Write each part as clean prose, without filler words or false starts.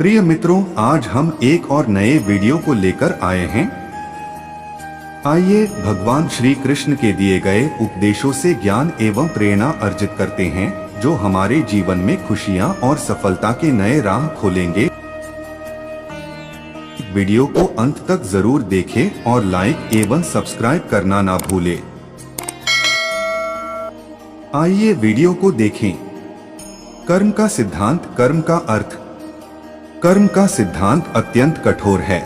प्रिय मित्रों, आज हम एक और नए वीडियो को लेकर आए हैं। आइए भगवान श्री कृष्ण के दिए गए उपदेशों से ज्ञान एवं प्रेरणा अर्जित करते हैं, जो हमारे जीवन में खुशियां और सफलता के नए राह खोलेंगे। वीडियो को अंत तक जरूर देखें और लाइक एवं सब्सक्राइब करना ना भूलें। आइए वीडियो को देखें। कर्म का सिद्धांत। कर्म का अर्थ। कर्म का सिद्धांत अत्यंत कठोर है।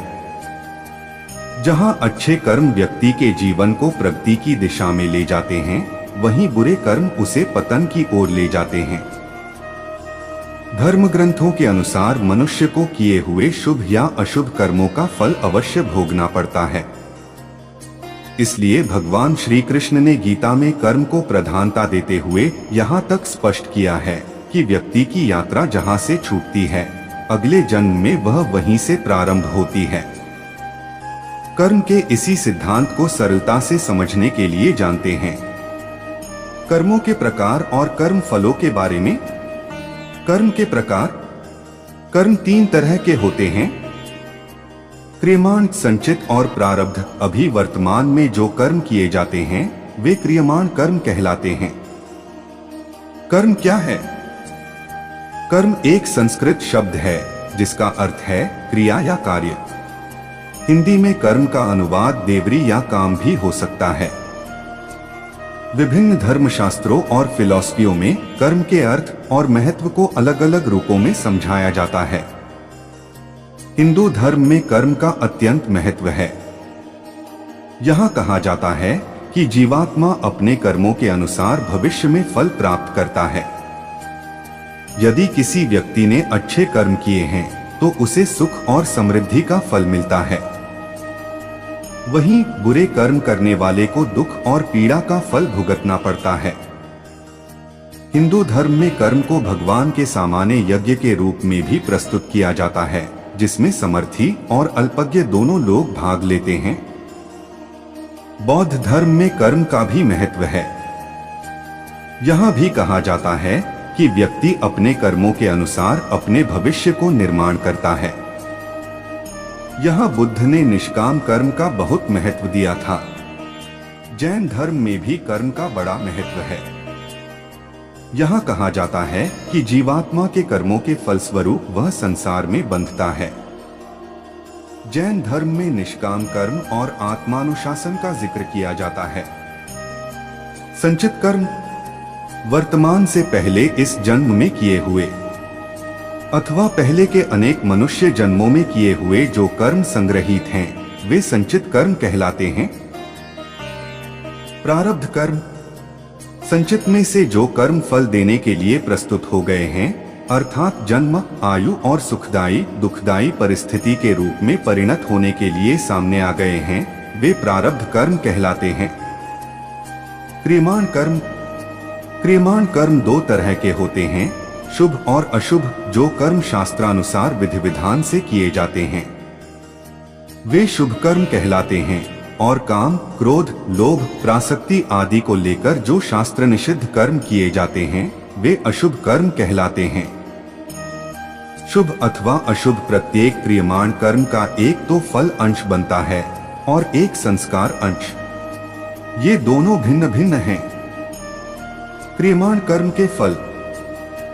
जहां अच्छे कर्म व्यक्ति के जीवन को प्रगति की दिशा में ले जाते हैं, वहीं बुरे कर्म उसे पतन की ओर ले जाते हैं। धर्म ग्रंथों के अनुसार मनुष्य को किए हुए शुभ या अशुभ कर्मों का फल अवश्य भोगना पड़ता है। इसलिए भगवान श्री कृष्ण ने गीता में कर्म को प्रधानता देते हुए यहाँ तक स्पष्ट किया है कि व्यक्ति की यात्रा जहाँ से छूटती है, अगले जन्म में वह वहीं से प्रारंभ होती है। कर्म के इसी सिद्धांत को सरलता से समझने के लिए जानते हैं। कर्मों के प्रकार और कर्म फलों के बारे में। कर्म के प्रकार। कर्म तीन तरह के होते हैं: क्रियमाण, संचित और प्रारब्ध। अभी वर्तमान में जो कर्म किए जाते हैं वे क्रियमाण कर्म कहलाते हैं। कर्म क्या है? कर्म एक संस्कृत शब्द है जिसका अर्थ है क्रिया या कार्य। हिंदी में कर्म का अनुवाद देवरी या काम भी हो सकता है। विभिन्न धर्मशास्त्रों और फिलॉसफियों में कर्म के अर्थ और महत्व को अलग अलग रूपों में समझाया जाता है। हिंदू धर्म में कर्म का अत्यंत महत्व है। यहाँ कहा जाता है कि जीवात्मा अपने कर्मों के अनुसार भविष्य में फल प्राप्त करता है। यदि किसी व्यक्ति ने अच्छे कर्म किए हैं तो उसे सुख और समृद्धि का फल मिलता है। वहीं बुरे कर्म करने वाले को दुख और पीड़ा का फल भुगतना पड़ता है। हिंदू धर्म में कर्म को भगवान के सामान्य यज्ञ के रूप में भी प्रस्तुत किया जाता है, जिसमें समर्थी और अल्पज्ञ दोनों लोग भाग लेते हैं। बौद्ध धर्म में कर्म का भी महत्व है। यहाँ भी कहा जाता है कि व्यक्ति अपने कर्मों के अनुसार अपने भविष्य को निर्माण करता है। यह बुद्ध ने निष्काम कर्म का बहुत महत्व दिया था। जैन धर्म में भी कर्म का बड़ा महत्व है। यहाँ कहा जाता है कि जीवात्मा के कर्मों के फलस्वरूप वह संसार में बंधता है। जैन धर्म में निष्काम कर्म और आत्मानुशासन का जिक्र किया जाता है। संचित कर्म वर्तमान से पहले इस जन्म में किए हुए अथवा पहले के अनेक मनुष्य जन्मों में किए हुए जो कर्म संग्रहित हैं, वे संचित कर्म कहलाते हैं। प्रारब्ध कर्म संचित में से जो कर्म फल देने के लिए प्रस्तुत हो गए हैं, अर्थात जन्म, आयु और सुखदायी दुखदायी परिस्थिति के रूप में परिणत होने के लिए सामने आ गए हैं, वे प्रारब्ध कर्म कहलाते हैं। क्रियमाण कर्म। क्रियमाण कर्म दो तरह के होते हैं, शुभ और अशुभ, जो कर्म शास्त्रानुसार विधि विधान से किए जाते हैं, वे शुभ कर्म कहलाते हैं। और काम, क्रोध, लोभ, प्रासक्ति आदि को लेकर जो शास्त्र निषिद्ध कर्म किए जाते हैं, वे अशुभ कर्म कहलाते हैं। शुभ अथवा अशुभ प्रत्येक क्रियमाण कर्म का एक तो फल अंश बनता है और एक संस्कार अंश। ये दोनों भिन्न भिन्न हैं। क्रियमाण कर्म के फल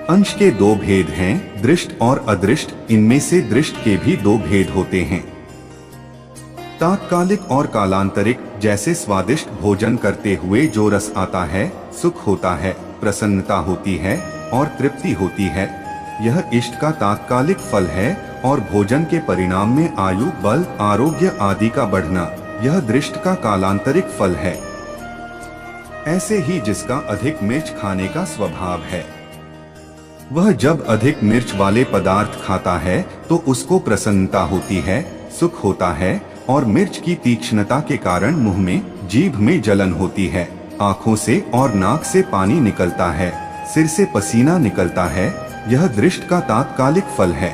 अंश के दो भेद हैं, दृष्ट और अदृष्ट। इनमें से दृष्ट के भी दो भेद होते हैं, तात्कालिक और कालांतरिक। जैसे स्वादिष्ट भोजन करते हुए जो रस आता है, सुख होता है, प्रसन्नता होती है और तृप्ति होती है, यह इष्ट का तात्कालिक फल है। और भोजन के परिणाम में आयु, बल, आरोग्य आदि का बढ़ना, यह दृष्ट का कालांतरिक फल है। ऐसे ही जिसका अधिक मिर्च खाने का स्वभाव है, वह जब अधिक मिर्च वाले पदार्थ खाता है तो उसको प्रसन्नता होती है, सुख होता है और मिर्च की तीक्ष्णता के कारण मुंह में, जीभ में जलन होती है, आंखों से और नाक से पानी निकलता है, सिर से पसीना निकलता है। यह दृष्ट का तात्कालिक फल है।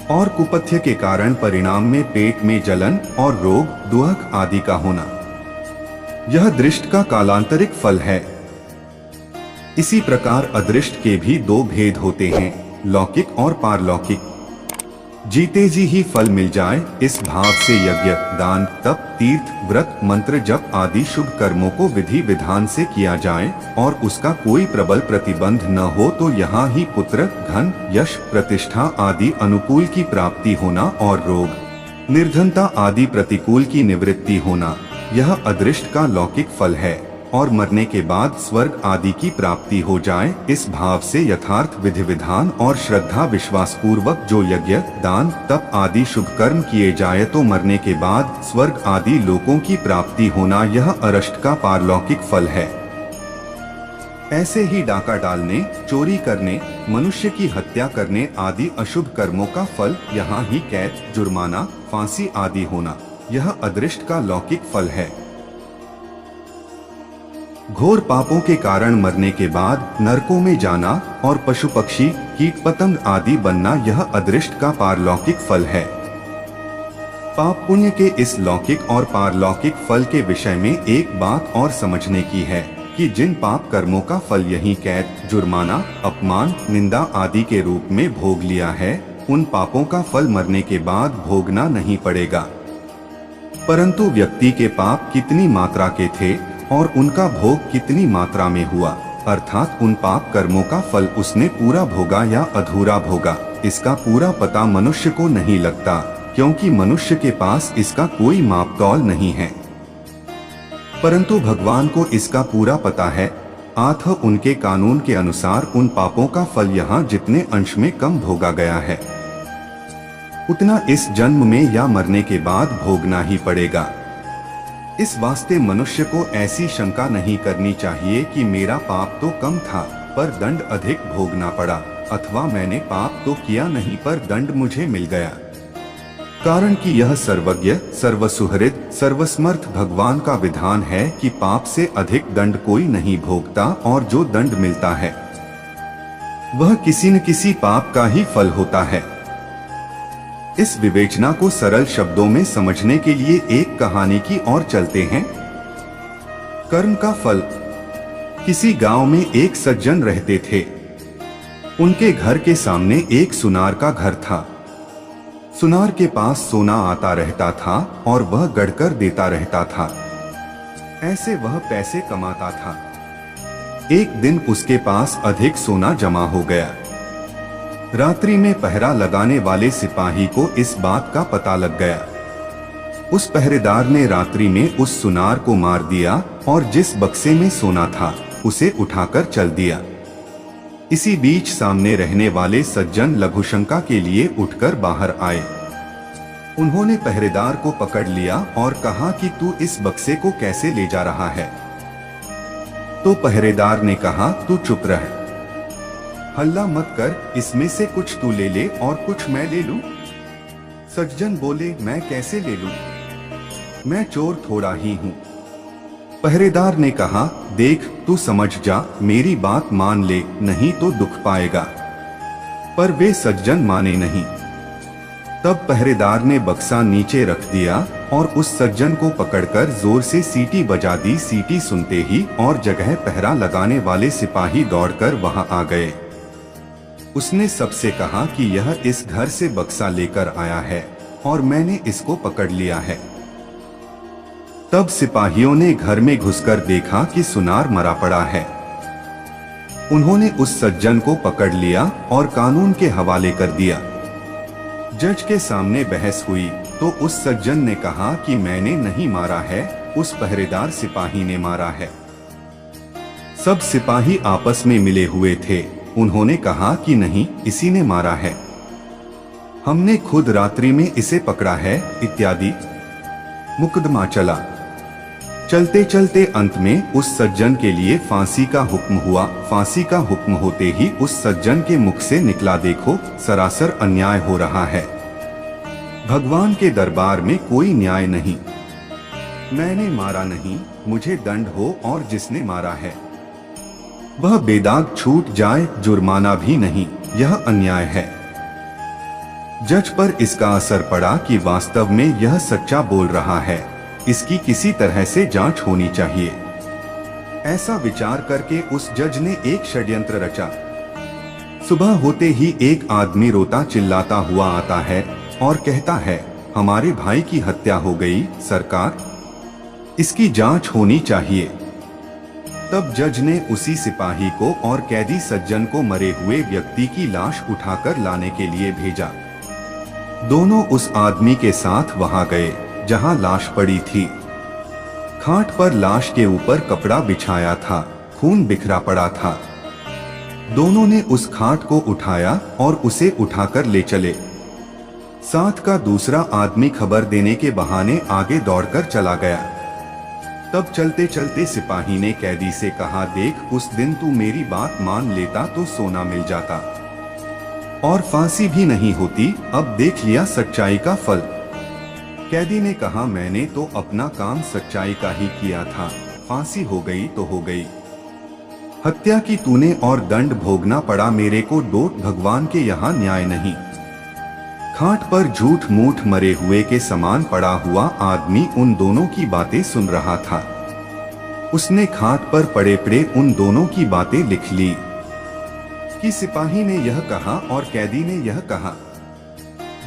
और कुपथ्य के कारण परिणाम में पेट में जलन और रोग, दुहक आदि का होना, यह दृष्ट का कालांतरिक फल है। इसी प्रकार अदृष्ट के भी दो भेद होते हैं, लौकिक और पारलौकिक जीते जी ही फल मिल जाए, इस भाव से यज्ञ, दान, तप, तीर्थ, व्रत, मंत्र जप आदि शुभ कर्मों को विधि विधान से किया जाए और उसका कोई प्रबल प्रतिबंध न हो तो यहाँ ही पुत्र, धन, यश, प्रतिष्ठा आदि अनुकूल की प्राप्ति होना और रोग, निर्धनता आदि प्रतिकूल की निवृत्ति होना, यह अदृष्ट का लौकिक फल है। और मरने के बाद स्वर्ग आदि की प्राप्ति हो जाए, इस भाव से यथार्थ विधि विधान और श्रद्धा विश्वास पूर्वक जो यज्ञ, दान, तप आदि शुभ कर्म किए जाए तो मरने के बाद स्वर्ग आदि लोकों की प्राप्ति होना, यह अरष्ट का पारलौकिक फल है। ऐसे ही डाका डालने, चोरी करने, मनुष्य की हत्या करने आदि अशुभ कर्मों का फल यहाँ ही कैद, जुर्माना, फांसी आदि होना, यह अदृष्ट का लौकिक फल है। घोर पापों के कारण मरने के बाद नरकों में जाना और पशु पक्षी, कीट पतंग आदि बनना, यह अदृष्ट का पारलौकिक फल है। पाप पुण्य के इस लौकिक और पारलौकिक फल के विषय में एक बात और समझने की है कि जिन पाप कर्मों का फल यही कैद, जुर्माना, अपमान, निंदा आदि के रूप में भोग लिया है, उन पापों का फल मरने के बाद भोगना नहीं पड़ेगा। परंतु व्यक्ति के पाप कितनी मात्रा के थे और उनका भोग कितनी मात्रा में हुआ, अर्थात उन पाप कर्मों का फल उसने पूरा भोगा या अधूरा भोगा, इसका पूरा पता मनुष्य को नहीं लगता, क्योंकि मनुष्य के पास इसका कोई मापतौल नहीं है। परंतु भगवान को इसका पूरा पता है, अतः उनके कानून के अनुसार उन पापों का फल यहाँ जितने अंश में कम भोगा गया है, उतना इस जन्म में या मरने के बाद भोगना ही पड़ेगा। इस वास्ते मनुष्य को ऐसी शंका नहीं करनी चाहिए कि मेरा पाप तो कम था पर दंड अधिक भोगना पड़ा, अथवा मैंने पाप तो किया नहीं पर दंड मुझे मिल गया। कारण कि यह सर्वज्ञ, सर्वसुहृद, सर्वसमर्थ भगवान का विधान है कि पाप से अधिक दंड कोई नहीं भोगता और जो दंड मिलता है वह किसी न किसी पाप का ही फल होता है। इस विवेचना को सरल शब्दों में समझने के लिए एक कहानी की ओर चलते हैं। कर्म का फल। किसी गांव में एक सज्जन रहते थे। उनके घर के सामने एक सुनार का घर था। सुनार के पास सोना आता रहता था और वह गढ़कर देता रहता था। ऐसे वह पैसे कमाता था। एक दिन उसके पास अधिक सोना जमा हो गया। रात्रि में पहरा लगाने वाले सिपाही को इस बात का पता लग गया। उस पहरेदार ने रात्रि में उस सुनार को मार दिया और जिस बक्से में सोना था उसे उठाकर चल दिया। इसी बीच सामने रहने वाले सज्जन लघुशंका के लिए उठकर बाहर आए। उन्होंने पहरेदार को पकड़ लिया और कहा कि तू इस बक्से को कैसे ले जा रहा है? तो पहरेदार ने कहा, तू चुप रह, हल्ला मत कर, इसमें से कुछ तू ले ले और कुछ मैं ले लूं। सज्जन बोले, मैं कैसे ले लूं? मैं चोर थोड़ा ही हूं। पहरेदार ने कहा, देख तू समझ जा, मेरी बात मान ले, नहीं तो दुख पाएगा। पर वे सज्जन माने नहीं। तब पहरेदार ने बक्सा नीचे रख दिया और उस सज्जन को पकड़कर जोर से सीटी बजा दी। सीटी सुनते ही और जगह पहरा लगाने वाले सिपाही दौड़कर वहां आ गए। उसने सबसे कहा कि यह इस घर से बक्सा लेकर आया है और मैंने इसको पकड़ लिया है। तब सिपाहियों ने घर में घुसकर देखा कि सुनार मरा पड़ा है। उन्होंने उस सज्जन को पकड़ लिया और कानून के हवाले कर दिया। जज के सामने बहस हुई तो उस सज्जन ने कहा कि मैंने नहीं मारा है, उस पहरेदार सिपाही ने मारा है। सब सिपाही आपस में मिले हुए थे। उन्होंने कहा कि नहीं, इसी ने मारा है, हमने खुद रात्रि में इसे पकड़ा है इत्यादि। मुकदमा चला। चलते चलते अंत में उस सज्जन के लिए फांसी का हुक्म हुआ। फांसी का हुक्म होते ही उस सज्जन के मुख से निकला, देखो सरासर अन्याय हो रहा है। भगवान के दरबार में कोई न्याय नहीं। मैंने मारा नहीं, मुझे दंड हो, और जिसने मारा है वह बेदाग छूट जाए, जुर्माना भी नहीं, यह अन्याय है। जज पर इसका असर पड़ा कि वास्तव में यह सच्चा बोल रहा है, इसकी किसी तरह से जांच होनी चाहिए। ऐसा विचार करके उस जज ने एक षड्यंत्र रचा। सुबह होते ही एक आदमी रोता चिल्लाता हुआ आता है और कहता है, हमारे भाई की हत्या हो गई सरकार, इसकी जांच होनी चाहिए। तब जज ने उसी सिपाही को और कैदी सज्जन को मरे हुए व्यक्ति की लाश उठाकर लाने के लिए भेजा। दोनों उस आदमी के साथ वहां गए जहां लाश पड़ी थी। खाट पर लाश के ऊपर कपड़ा बिछाया था, खून बिखरा पड़ा था। दोनों ने उस खाट को उठाया और उसे उठाकर ले चले। साथ का दूसरा आदमी खबर देने के बहाने आगे दौड़कर चला गया। तब चलते चलते सिपाही ने कैदी से कहा, देख उस दिन तू मेरी बात मान लेता तो सोना मिल जाता और फांसी भी नहीं होती, अब देख लिया सच्चाई का फल। कैदी ने कहा, मैंने तो अपना काम सच्चाई का ही किया था, फांसी हो गई तो हो गई, हत्या की तूने और दंड भोगना पड़ा मेरे को, डोट भगवान के यहाँ न्याय नहीं। खाट पर झूठ मूठ मरे हुए के समान पड़ा हुआ आदमी उन दोनों की बातें सुन रहा था। उसने खाट पर पड़े पड़े उन दोनों की बातें लिख ली कि सिपाही ने यह कहा और कैदी ने यह कहा।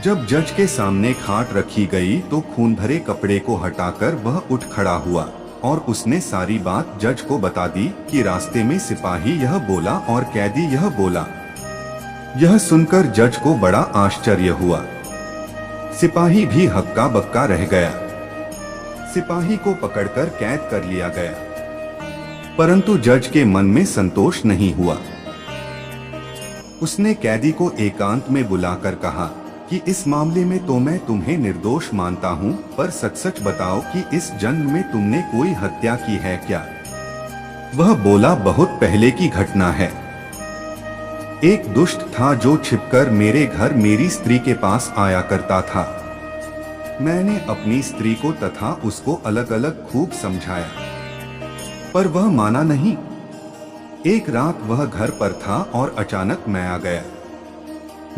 जब जज के सामने खाट रखी गई तो खून भरे कपड़े को हटाकर वह उठ खड़ा हुआ और उसने सारी बात जज को बता दी कि रास्ते में सिपाही यह बोला और कैदी यह बोला। यह सुनकर जज को बड़ा आश्चर्य हुआ। सिपाही भी हक्का बक्का रह गया। सिपाही को पकड़कर कैद कर लिया गया, परंतु जज के मन में संतोष नहीं हुआ। उसने कैदी को एकांत में बुलाकर कहा कि इस मामले में तो मैं तुम्हें निर्दोष मानता हूं, पर सच सच बताओ कि इस जन्म में तुमने कोई हत्या की है क्या? वह बोला, बहुत पहले की घटना है। एक दुष्ट था जो छिपकर मेरे घर मेरी स्त्री के पास आया करता था। मैंने अपनी स्त्री को तथा उसको अलग अलग खूब समझाया, पर वह माना नहीं। एक रात वह घर पर था और अचानक मैं आ गया।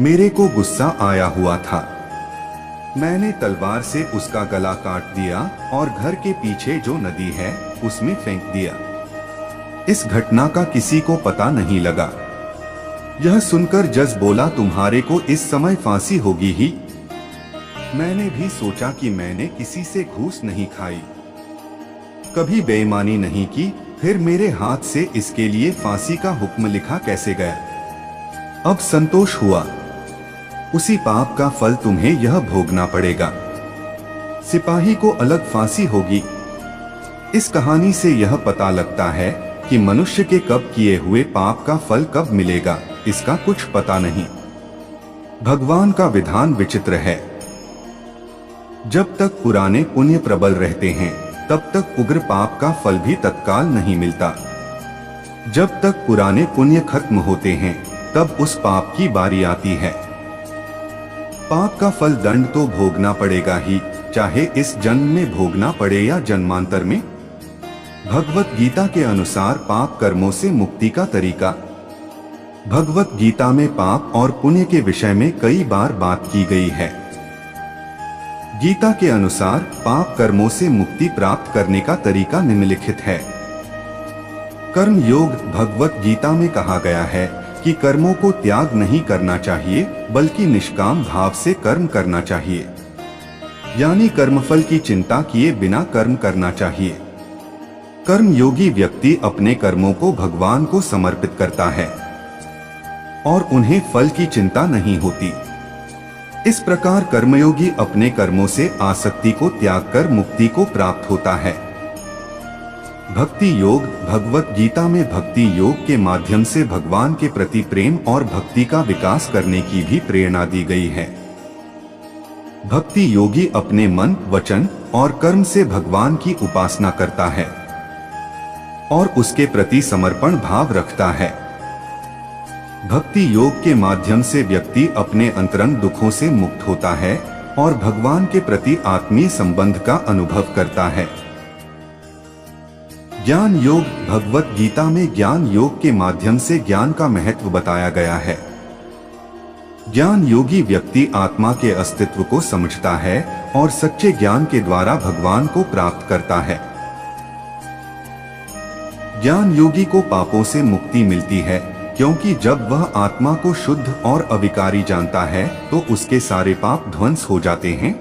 मेरे को गुस्सा आया हुआ था। मैंने तलवार से उसका गला काट दिया और घर के पीछे जो नदी है उसमें फेंक दिया। इस घटना का किसी को पता नहीं लगा। यह सुनकर जज बोला, तुम्हारे को इस समय फांसी होगी ही। मैंने भी सोचा कि मैंने किसी से घूस नहीं खाई, कभी बेईमानी नहीं की, फिर मेरे हाथ से इसके लिए फांसी का हुक्म लिखा कैसे गया? अब संतोष हुआ, उसी पाप का फल तुम्हें यह भोगना पड़ेगा। सिपाही को अलग फांसी होगी। इस कहानी से यह पता लगता है कि मनुष्य के कब किए हुए पाप का फल कब मिलेगा इसका कुछ पता नहीं। भगवान का विधान विचित्र है। जब तक पुराने पुण्य प्रबल रहते हैं तब तक उग्र पाप का फल भी तत्काल नहीं मिलता। जब तक पुराने पुण्य खत्म होते हैं तब उस पाप की बारी आती है। पाप का फल दंड तो भोगना पड़ेगा ही, चाहे इस जन्म में भोगना पड़े या जन्मांतर में। भगवत गीता के अनुसार पाप कर्मों से मुक्ति का तरीका। भगवत गीता में पाप और पुण्य के विषय में कई बार बात की गई है। गीता के अनुसार पाप कर्मों से मुक्ति प्राप्त करने का तरीका निम्नलिखित है। कर्म योग भगवत गीता में कहा गया है कि कर्मों को त्याग नहीं करना चाहिए, बल्कि निष्काम भाव से कर्म करना चाहिए, यानी कर्मफल की चिंता किए बिना कर्म करना चाहिए। कर्म योगी व्यक्ति अपने कर्मों को भगवान को समर्पित करता है और उन्हें फल की चिंता नहीं होती। इस प्रकार कर्मयोगी अपने कर्मों से आसक्ति को त्याग कर मुक्ति को प्राप्त होता है। भक्ति योग भगवत गीता में भक्ति योग के माध्यम से भगवान के प्रति प्रेम और भक्ति का विकास करने की भी प्रेरणा दी गई है। भक्ति योगी अपने मन, वचन और कर्म से भगवान की उपासना करता है और उसके प्रति समर्पण भाव रखता है। भक्ति योग के माध्यम से व्यक्ति अपने अंतरंग दुखों से मुक्त होता है और भगवान के प्रति आत्मीय संबंध का अनुभव करता है। ज्ञान योग भगवत गीता में ज्ञान योग के माध्यम से ज्ञान का महत्व बताया गया है। ज्ञान योगी व्यक्ति आत्मा के अस्तित्व को समझता है और सच्चे ज्ञान के द्वारा भगवान को प्राप्त करता है। ज्ञान योगी को पापों से मुक्ति मिलती है, क्योंकि जब वह आत्मा को शुद्ध और अविकारी जानता है तो उसके सारे पाप ध्वंस हो जाते हैं।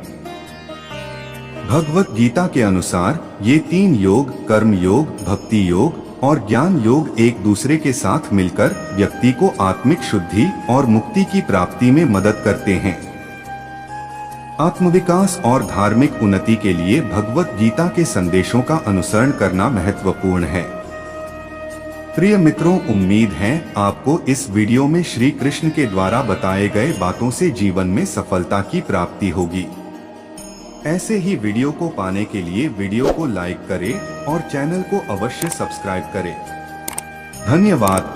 भगवत गीता के अनुसार ये 3 योग, कर्म योग, भक्ति योग और ज्ञान योग एक दूसरे के साथ मिलकर व्यक्ति को आत्मिक शुद्धि और मुक्ति की प्राप्ति में मदद करते हैं। आत्मविकास और धार्मिक उन्नति के लिए भगवत गीता के संदेशों का अनुसरण करना महत्वपूर्ण है। प्रिय मित्रों, उम्मीद है आपको इस वीडियो में श्री कृष्ण के द्वारा बताए गए बातों से जीवन में सफलता की प्राप्ति होगी। ऐसे ही वीडियो को पाने के लिए वीडियो को लाइक करें और चैनल को अवश्य सब्सक्राइब करें। धन्यवाद।